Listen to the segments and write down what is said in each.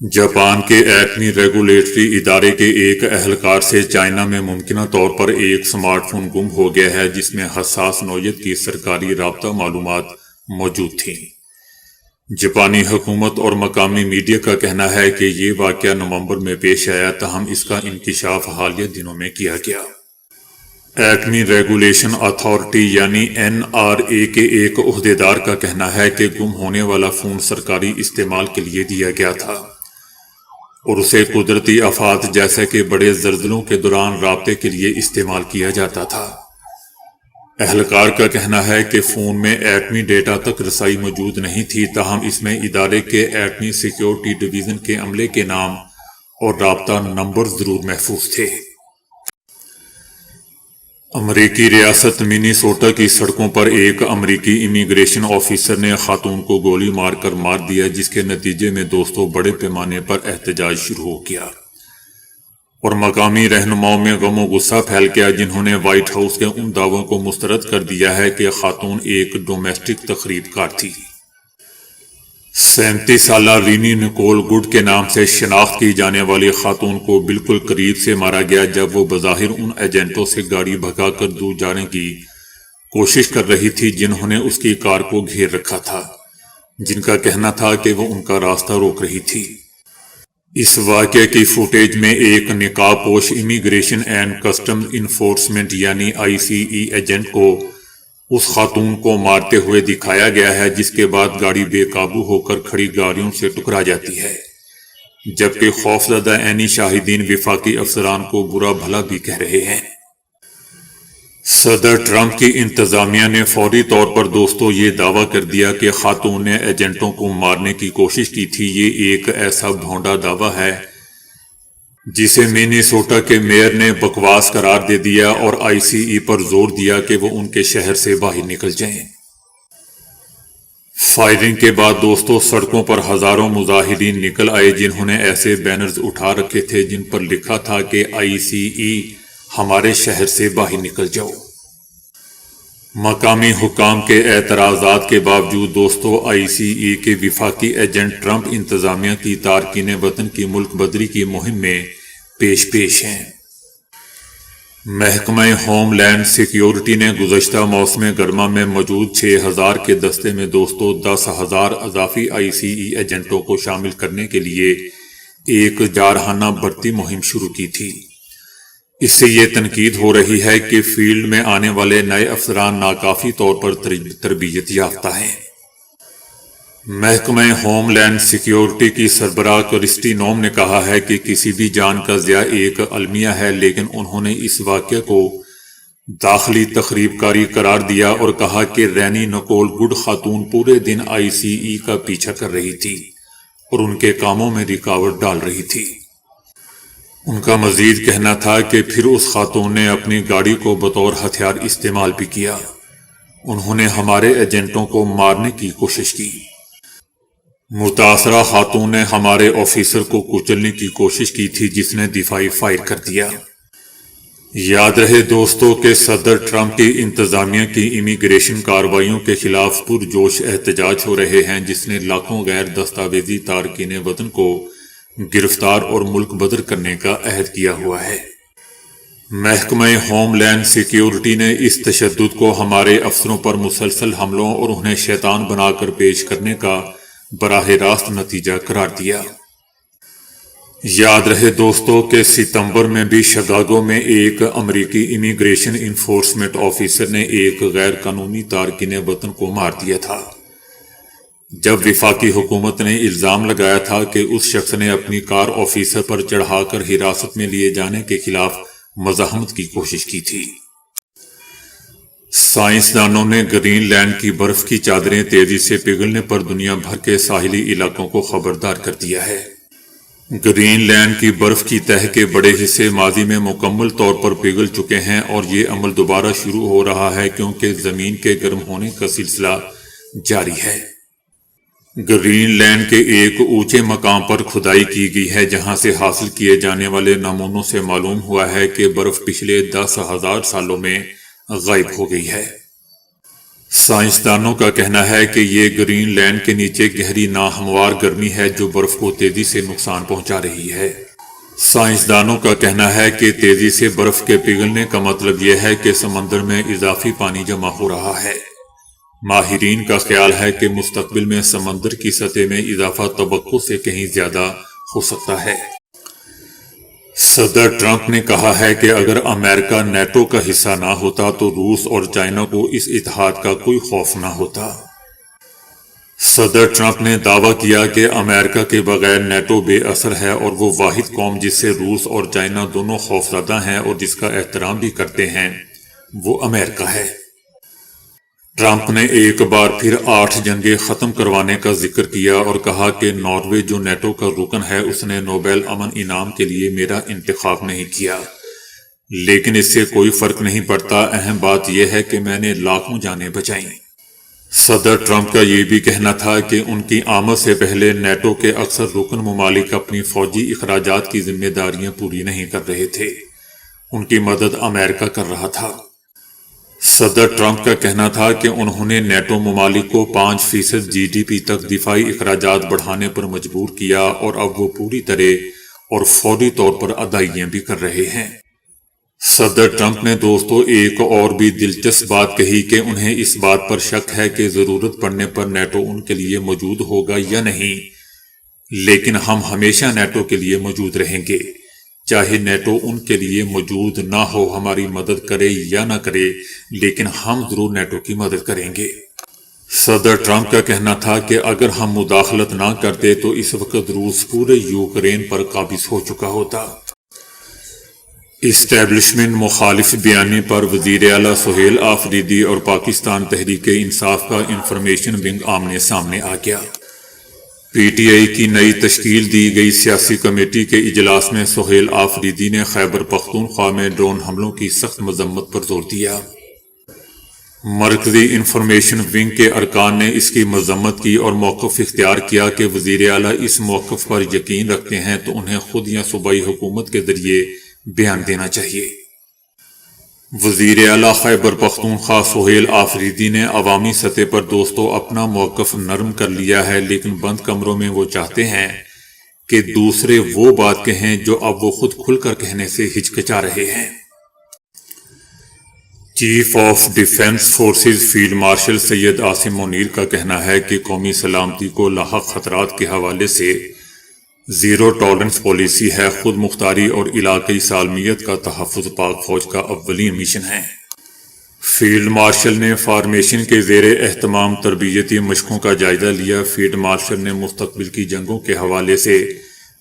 Japan کے ایٹمی regulatory ادارے کے ایک اہلکار سے چائنا میں ممکنہ طور پر ایک سمارٹ فون گم ہو گیا ہے جس میں حساس نوعیت کی سرکاری رابطہ معلومات موجود تھیں۔ جاپانی حکومت اور مقامی میڈیا کا کہنا ہے کہ یہ واقعہ نومبر میں پیش آیا، تاہم اس کا انکشاف حالیہ دنوں میں کیا گیا۔ ایٹمی ریگولیشن اتھارٹی یعنی NRA کے ایک عہدیدار کا کہنا ہے کہ گم ہونے والا فون سرکاری استعمال کے لیے دیا گیا تھا اور اسے قدرتی آفات جیسے کہ بڑے زلزلوں کے دوران رابطے کے لیے استعمال کیا جاتا تھا۔ اہلکار کا کہنا ہے کہ فون میں ایٹمی ڈیٹا تک رسائی موجود نہیں تھی، تاہم اس میں ادارے کے ایٹمی سیکیورٹی ڈویژن کے عملے کے نام اور رابطہ نمبر ضرور محفوظ تھے۔ امریکی ریاست منیسوٹا کی سڑکوں پر ایک امریکی امیگریشن آفیسر نے خاتون کو گولی مار کر مار دیا، جس کے نتیجے میں بڑے پیمانے پر احتجاج شروع ہو گیا اور مقامی رہنماؤں میں غم و غصہ پھیل گیا، جنہوں نے وائٹ ہاؤس کے ان دعووں کو مسترد کر دیا ہے کہ خاتون ایک ڈومیسٹک تخریب کار تھی۔ 37 سالہ رینی نکول گڈ کے نام سے شناخت کی جانے والی خاتون کو بالکل قریب سے مارا گیا جب وہ بظاہر ان ایجنٹوں سے گاڑی بھگا کر دور جانے کی کوشش کر رہی تھی جنہوں نے اس کی کار کو گھیر رکھا تھا، جن کا کہنا تھا کہ وہ ان کا راستہ روک رہی تھی۔ اس واقعے کی فوٹیج میں ایک نقاب پوش امیگریشن اینڈ کسٹمز انفورسمنٹ یعنی ICE ایجنٹ کو اس خاتون کو مارتے ہوئے دکھایا گیا ہے، جس کے بعد گاڑی بے قابو ہو کر کھڑی گاڑیوں سے ٹکرا جاتی ہے، جبکہ خوفزدہ عینی شاہدین وفاقی افسران کو برا بھلا بھی کہہ رہے ہیں۔ صدر ٹرمپ کی انتظامیہ نے فوری طور پر یہ دعویٰ کر دیا کہ خاتون نے ایجنٹوں کو مارنے کی کوشش کی تھی۔ یہ ایک ایسا بھونڈا دعویٰ ہے جسے منیسوٹا کے میئر نے بکواس قرار دے دیا اور ICE پر زور دیا کہ وہ ان کے شہر سے باہر نکل جائیں۔ فائرنگ کے بعد سڑکوں پر ہزاروں مظاہرین نکل آئے، جنہوں نے ایسے بینرز اٹھا رکھے تھے جن پر لکھا تھا کہ ICE ہمارے شہر سے باہر نکل جاؤ۔ مقامی حکام کے اعتراضات کے باوجود ICE کے وفاقی ایجنٹ ٹرمپ انتظامیہ کی تارکین وطن کی ملک بدری کی مہم میں پیش ہیں۔ محکمہ ہوم لینڈ سیکیورٹی نے گزشتہ موسم گرما میں موجود 6000 کے دستے میں 10,000 اضافی ICE ایجنٹوں کو شامل کرنے کے لیے ایک جارحانہ بھرتی مہم شروع کی تھی۔ اس سے یہ تنقید ہو رہی ہے کہ فیلڈ میں آنے والے نئے افسران ناکافی طور پر تربیت یافتہ ہیں۔ محکمہ ہوم لینڈ سیکیورٹی کی سربراہ کرسٹی نوم نے کہا ہے کہ کسی بھی جان کا ضیاع ایک المیہ ہے، لیکن انہوں نے اس واقعے کو داخلی تخریب کاری قرار دیا اور کہا کہ رینی نکول گڈ خاتون پورے دن ICE کا پیچھا کر رہی تھی اور ان کے کاموں میں رکاوٹ ڈال رہی تھی۔ ان کا مزید کہنا تھا کہ پھر اس خاتون نے اپنی گاڑی کو بطور ہتھیار استعمال بھی کیا۔ انہوں نے ہمارے ایجنٹوں کو مارنے کی کوشش کی۔ متاثرہ خاتون نے ہمارے آفیسر کو کچلنے کی کوشش کی تھی، جس نے دفاعی فائر کر دیا۔ یاد رہے کہ صدر ٹرمپ کی انتظامیہ کی امیگریشن کارروائیوں کے خلاف پرجوش احتجاج ہو رہے ہیں، جس نے لاکھوں غیر دستاویزی تارکین وطن کو گرفتار اور ملک بدر کرنے کا عہد کیا ہوا ہے۔ محکمہ ہوم لینڈ سیکیورٹی نے اس تشدد کو ہمارے افسروں پر مسلسل حملوں اور انہیں شیطان بنا کر پیش کرنے کا براہ راست نتیجہ قرار دیا۔ یاد رہے کہ ستمبر میں بھی شکاگو میں ایک امریکی امیگریشن انفورسمنٹ آفیسر نے ایک غیر قانونی تارکین وطن کو مار دیا تھا، جب وفاقی حکومت نے الزام لگایا تھا کہ اس شخص نے اپنی کار آفیسر پر چڑھا کر حراست میں لیے جانے کے خلاف مزاحمت کی کوشش کی تھی۔ سائنسدانوں نے گرین لینڈ کی برف کی چادریں تیزی سے پگھلنے پر دنیا بھر کے ساحلی علاقوں کو خبردار کر دیا ہے۔ گرین لینڈ کی برف کی تہہ کے بڑے حصے ماضی میں مکمل طور پر پگھل چکے ہیں اور یہ عمل دوبارہ شروع ہو رہا ہے کیونکہ زمین کے گرم ہونے کا سلسلہ جاری ہے۔ گرین لینڈ کے ایک اونچے مقام پر کھدائی کی گئی ہے، جہاں سے حاصل کیے جانے والے نمونوں سے معلوم ہوا ہے کہ برف پچھلے 10,000 سالوں میں غائب ہو گئی ہے۔ سائنسدانوں کا کہنا ہے کہ یہ گرین لینڈ کے نیچے گہری ناہموار گرمی ہے جو برف کو تیزی سے نقصان پہنچا رہی ہے۔ سائنسدانوں کا کہنا ہے کہ تیزی سے برف کے پگھلنے کا مطلب یہ ہے کہ سمندر میں اضافی پانی جمع ہو رہا ہے۔ ماہرین کا خیال ہے کہ مستقبل میں سمندر کی سطح میں اضافہ توقع سے کہیں زیادہ ہو سکتا ہے۔ صدر ٹرمپ نے کہا ہے کہ اگر امریکہ نیٹو کا حصہ نہ ہوتا تو روس اور چائنا کو اس اتحاد کا کوئی خوف نہ ہوتا۔ صدر ٹرمپ نے دعویٰ کیا کہ امریکہ کے بغیر نیٹو بے اثر ہے اور وہ واحد قوم جس سے روس اور چائنا دونوں خوفزدہ ہیں اور جس کا احترام بھی کرتے ہیں وہ امریکہ ہے۔ ٹرمپ نے ایک بار پھر 8 جنگیں ختم کروانے کا ذکر کیا اور کہا کہ ناروے جو نیٹو کا رکن ہے اس نے نوبل امن انعام کے لیے میرا انتخاب نہیں کیا، لیکن اس سے کوئی فرق نہیں پڑتا، اہم بات یہ ہے کہ میں نے لاکھوں جانیں بچائیں۔ صدر ٹرمپ کا یہ بھی کہنا تھا کہ ان کی آمد سے پہلے نیٹو کے اکثر رکن ممالک اپنی فوجی اخراجات کی ذمہ داریاں پوری نہیں کر رہے تھے، ان کی مدد امریکہ کر رہا تھا۔ صدر ٹرمپ کا کہنا تھا کہ انہوں نے نیٹو ممالک کو 5% GDP تک دفاعی اخراجات بڑھانے پر مجبور کیا اور اب وہ پوری طرح اور فوری طور پر ادائیگیاں بھی کر رہے ہیں۔ صدر ٹرمپ نے دوستو ایک اور بھی دلچسپ بات کہی کہ انہیں اس بات پر شک ہے کہ ضرورت پڑنے پر نیٹو ان کے لیے موجود ہوگا یا نہیں، لیکن ہم ہمیشہ نیٹو کے لیے موجود رہیں گے، چاہے نیٹو ان کے لیے موجود نہ ہو، ہماری مدد کرے یا نہ کرے، لیکن ہم ضرور نیٹو کی مدد کریں گے۔ صدر ٹرمپ کا کہنا تھا کہ اگر ہم مداخلت نہ کرتے تو اس وقت روس پورے یوکرین پر قابض ہو چکا ہوتا۔ اسٹیبلشمنٹ مخالف بیانی پر وزیر اعلیٰ سہیل آفریدی اور پاکستان تحریک انصاف کا انفارمیشن ونگ آمنے سامنے آ گیا۔ پی ٹی آئی کی نئی تشکیل دی گئی سیاسی کمیٹی کے اجلاس میں سہیل آفریدی نے خیبر پختونخوا میں ڈرون حملوں کی سخت مذمت پر زور دیا۔ مرکزی انفارمیشن ونگ کے ارکان نے اس کی مذمت کی اور موقف اختیار کیا کہ وزیر اعلیٰ اس موقف پر یقین رکھتے ہیں تو انہیں خود یا صوبائی حکومت کے ذریعے بیان دینا چاہیے۔ وزیر اعلیٰ خیبر پختونخوا سہیل آفریدی نے عوامی سطح پر دوستو اپنا موقف نرم کر لیا ہے، لیکن بند کمروں میں وہ چاہتے ہیں کہ دوسرے وہ بات کہیں جو اب وہ خود کھل کر کہنے سے ہچکچا رہے ہیں۔ Chief of defence forces field marshal Syed Asim Munir کا کہنا ہے کہ قومی سلامتی کو لاحق خطرات کے حوالے سے زیرو ٹالرنس پالیسی ہے، خود مختاری اور علاقائی سالمیت کا تحفظ پاک فوج کا اولین مشن ہے۔ فیلڈ مارشل نے فارمیشن کے زیر اہتمام تربیتی مشقوں کا جائزہ لیا۔ فیلڈ مارشل نے مستقبل کی جنگوں کے حوالے سے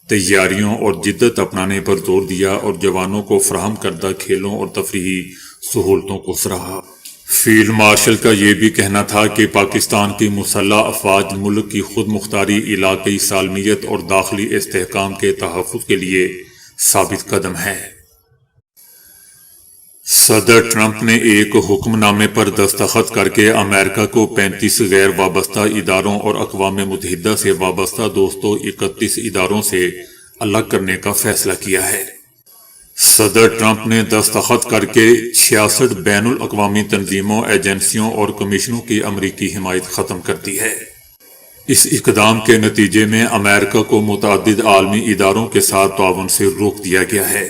تیاریوں اور جدت اپنانے پر زور دیا اور جوانوں کو فراہم کردہ کھیلوں اور تفریحی سہولتوں کو سراہا۔ فیلڈ مارشل کا یہ بھی کہنا تھا کہ پاکستان کی مسلح افواج ملک کی خود مختاری، علاقائی سالمیت اور داخلی استحکام کے تحفظ کے لیے ثابت قدم ہے۔ صدر ٹرمپ نے ایک حکم نامے پر دستخط کر کے امریکہ کو 35 غیر وابستہ اداروں اور اقوام متحدہ سے وابستہ دوستو 31 اداروں سے الگ کرنے کا فیصلہ کیا ہے۔ صدر ٹرمپ نے دستخط کر کے 66 بین الاقوامی تنظیموں، ایجنسیوں اور کمیشنوں کی امریکی حمایت ختم کر دی ہے۔ اس اقدام کے نتیجے میں امریکہ کو متعدد عالمی اداروں کے ساتھ تعاون سے روک دیا گیا ہے۔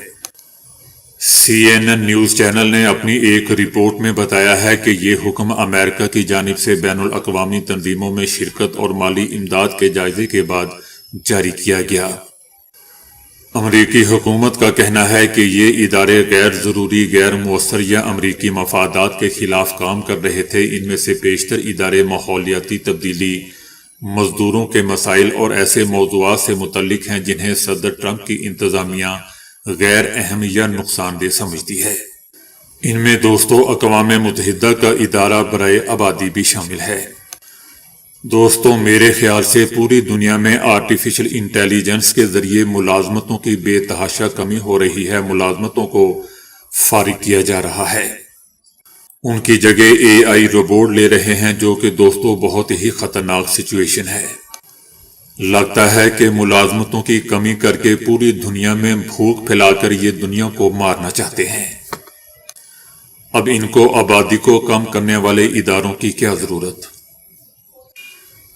CNN نیوز چینل نے اپنی ایک رپورٹ میں بتایا ہے کہ یہ حکم امریکہ کی جانب سے بین الاقوامی تنظیموں میں شرکت اور مالی امداد کے جائزے کے بعد جاری کیا گیا۔ امریکی حکومت کا کہنا ہے کہ یہ ادارے غیر ضروری، غیر مؤثر یا امریکی مفادات کے خلاف کام کر رہے تھے۔ ان میں سے بیشتر ادارے ماحولیاتی تبدیلی، مزدوروں کے مسائل اور ایسے موضوعات سے متعلق ہیں جنہیں صدر ٹرمپ کی انتظامیہ غیر اہم یا نقصان دہ سمجھتی ہے۔ ان میں دوستو اقوام متحدہ کا ادارہ برائے آبادی بھی شامل ہے۔ دوستو میرے خیال سے پوری دنیا میں آرٹیفیشل انٹیلیجنس کے ذریعے ملازمتوں کی بے تحاشا کمی ہو رہی ہے، ملازمتوں کو فارغ کیا جا رہا ہے۔ ان کی جگہ AI روبوٹ لے رہے ہیں، جو کہ دوستو بہت ہی خطرناک سچویشن ہے۔ لگتا ہے کہ ملازمتوں کی کمی کر کے پوری دنیا میں بھوک پھیلا کر یہ دنیا کو مارنا چاہتے ہیں۔ اب ان کو آبادی کو کم کرنے والے اداروں کی کیا ضرورت؟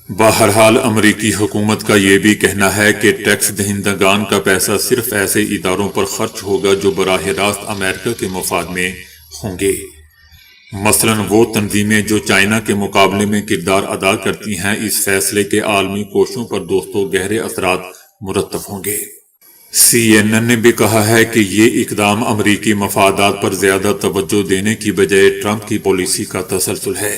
بہرحال امریکی حکومت کا یہ بھی کہنا ہے کہ ٹیکس دہندگان کا پیسہ صرف ایسے اداروں پر خرچ ہوگا جو براہ راست امریکہ کے مفاد میں ہوں گے، مثلا وہ تنظیمیں جو چائنا کے مقابلے میں کردار ادا کرتی ہیں۔ اس فیصلے کے عالمی کوششوں پر دوستوں گہرے اثرات مرتب ہوں گے۔ CNN نے بھی کہا ہے کہ یہ اقدام امریکی مفادات پر زیادہ توجہ دینے کی بجائے ٹرمپ کی پالیسی کا تسلسل ہے۔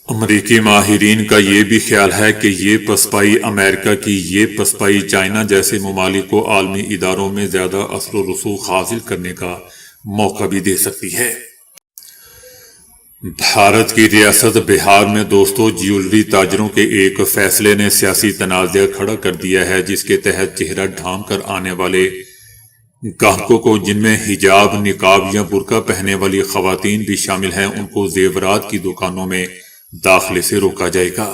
امریکی ماہرین کا یہ بھی خیال ہے کہ یہ پسپائی امریکہ کی یہ پسپائی چائنا جیسے ممالک کو عالمی اداروں میں زیادہ اثر و رسوخ حاصل کرنے کا موقع بھی دے سکتی ہے۔ بھارت کی ریاست بہار میں دوستوں جیولری تاجروں کے ایک فیصلے نے سیاسی تنازع کھڑا کر دیا ہے، جس کے تحت چہرہ ڈھانپ کر آنے والے گاہکوں کو، جن میں حجاب، نقاب یا برقع پہننے والی خواتین بھی شامل ہیں، ان کو زیورات کی دکانوں میں داخلے سے روکا جائے گا۔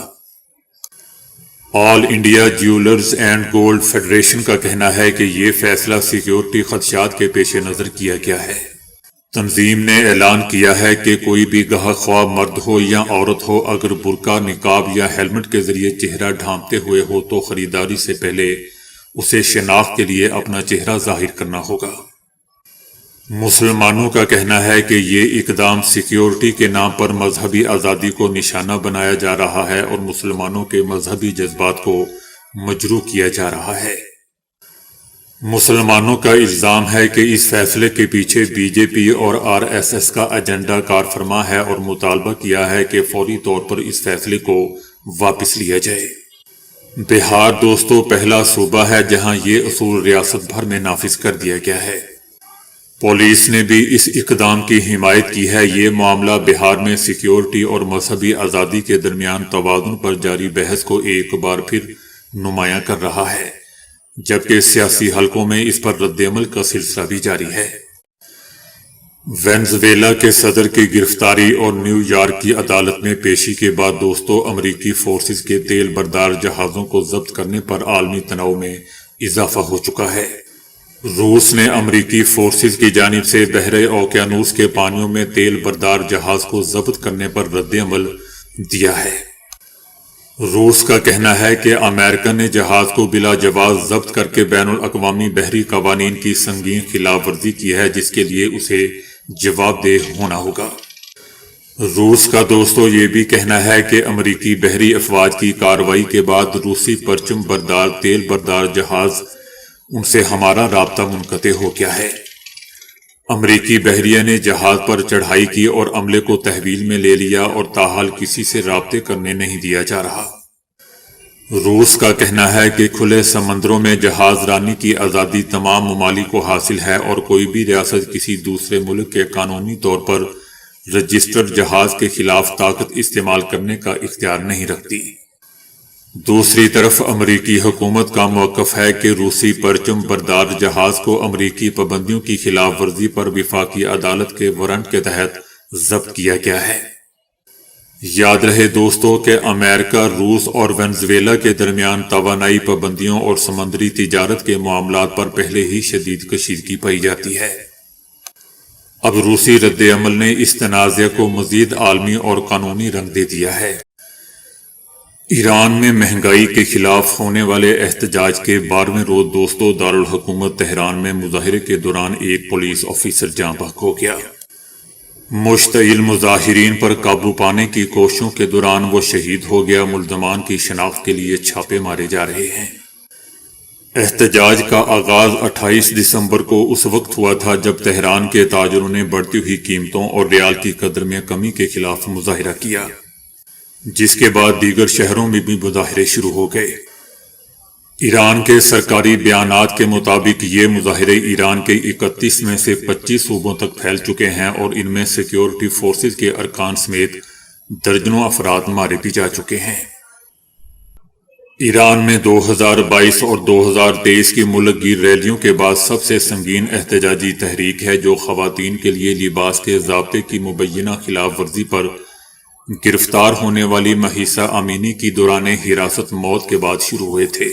All India jewellers and gold federation کا کہنا ہے کہ یہ فیصلہ سیکیورٹی خدشات کے پیش نظر کیا گیا ہے۔ تنظیم نے اعلان کیا ہے کہ کوئی بھی گاہک خواہ مرد ہو یا عورت ہو، اگر برقع، نقاب یا ہیلمٹ کے ذریعے چہرہ ڈھانپتے ہوئے ہو تو خریداری سے پہلے اسے شناخت کے لیے اپنا چہرہ ظاہر کرنا ہوگا۔ مسلمانوں کا کہنا ہے کہ یہ اقدام سیکیورٹی کے نام پر مذہبی آزادی کو نشانہ بنایا جا رہا ہے اور مسلمانوں کے مذہبی جذبات کو مجروح کیا جا رہا ہے۔ مسلمانوں کا الزام ہے کہ اس فیصلے کے پیچھے BJP اور RSS کا ایجنڈا کار فرما ہے اور مطالبہ کیا ہے کہ فوری طور پر اس فیصلے کو واپس لیا جائے۔ بہار دوستوں پہلا صوبہ ہے جہاں یہ اصول ریاست بھر میں نافذ کر دیا گیا ہے۔ پولیس نے بھی اس اقدام کی حمایت کی ہے۔ یہ معاملہ بہار میں سیکیورٹی اور مذہبی آزادی کے درمیان توازن پر جاری بحث کو ایک بار پھر نمایاں کر رہا ہے، جبکہ سیاسی حلقوں میں اس پر رد عمل کا سلسلہ بھی جاری ہے۔ وینزویلا کے صدر کی گرفتاری اور نیو یارک کی عدالت میں پیشی کے بعد دوستوں امریکی فورسز کے تیل بردار جہازوں کو ضبط کرنے پر عالمی تناؤ میں اضافہ ہو چکا ہے۔ روس نے امریکی فورسز کی جانب سے بحر اوقیانوس کے پانیوں میں تیل بردار جہاز کو ضبط کرنے پر رد عمل دیا ہے۔ روس کا کہنا ہے کہ امریکہ نے جہاز کو بلا جواز ضبط کر کے بین الاقوامی بحری قوانین کی سنگین خلاف ورزی کی ہے، جس کے لیے اسے جواب دہ ہونا ہوگا۔ روس کا دوستو یہ بھی کہنا ہے کہ امریکی بحری افواج کی کارروائی کے بعد روسی پرچم بردار تیل بردار جہاز ان سے ہمارا رابطہ منقطع ہو گیا ہے۔ امریکی بحریہ نے جہاز پر چڑھائی کی اور عملے کو تحویل میں لے لیا اور تاحال کسی سے رابطے کرنے نہیں دیا جا رہا۔ روس کا کہنا ہے کہ کھلے سمندروں میں جہاز رانی کی آزادی تمام ممالک کو حاصل ہے اور کوئی بھی ریاست کسی دوسرے ملک کے قانونی طور پر رجسٹرڈ جہاز کے خلاف طاقت استعمال کرنے کا اختیار نہیں رکھتی۔ دوسری طرف امریکی حکومت کا موقف ہے کہ روسی پرچم بردار جہاز کو امریکی پابندیوں کی خلاف ورزی پر وفاقی عدالت کے وارنٹ کے تحت ضبط کیا گیا ہے۔ یاد رہے دوستو کہ امریکہ، روس اور وینزویلا کے درمیان توانائی پابندیوں اور سمندری تجارت کے معاملات پر پہلے ہی شدید کشیدگی پائی جاتی ہے۔ اب روسی رد عمل نے اس تنازع کو مزید عالمی اور قانونی رنگ دے دیا ہے۔ ایران میں مہنگائی کے خلاف ہونے والے احتجاج کے 12ویں روز دوستو دارالحکومت تہران میں مظاہرے کے دوران ایک پولیس آفیسر جاں بحق ہو گیا۔ مشتعل مظاہرین پر قابو پانے کی کوششوں کے دوران وہ شہید ہو گیا۔ ملزمان کی شناخت کے لیے چھاپے مارے جا رہے ہیں۔ احتجاج کا آغاز 28 دسمبر کو اس وقت ہوا تھا جب تہران کے تاجروں نے بڑھتی ہوئی قیمتوں اور ریال کی قدر میں کمی کے خلاف مظاہرہ کیا، جس کے بعد دیگر شہروں میں بھی مظاہرے شروع ہو گئے۔ ایران کے سرکاری بیانات کے مطابق یہ مظاہرے ایران کے 31 میں سے 25 صوبوں تک پھیل چکے ہیں اور ان میں سیکیورٹی فورسز کے ارکان سمیت درجنوں افراد مارے بھی جا چکے ہیں۔ ایران میں 2022 اور 2023 کی ملک گیر ریلیوں کے بعد سب سے سنگین احتجاجی تحریک ہے، جو خواتین کے لیے لباس کے ضابطے کی مبینہ خلاف ورزی پر گرفتار ہونے والی مہیسہ امینی کی دوران حراست موت کے بعد شروع ہوئے تھے۔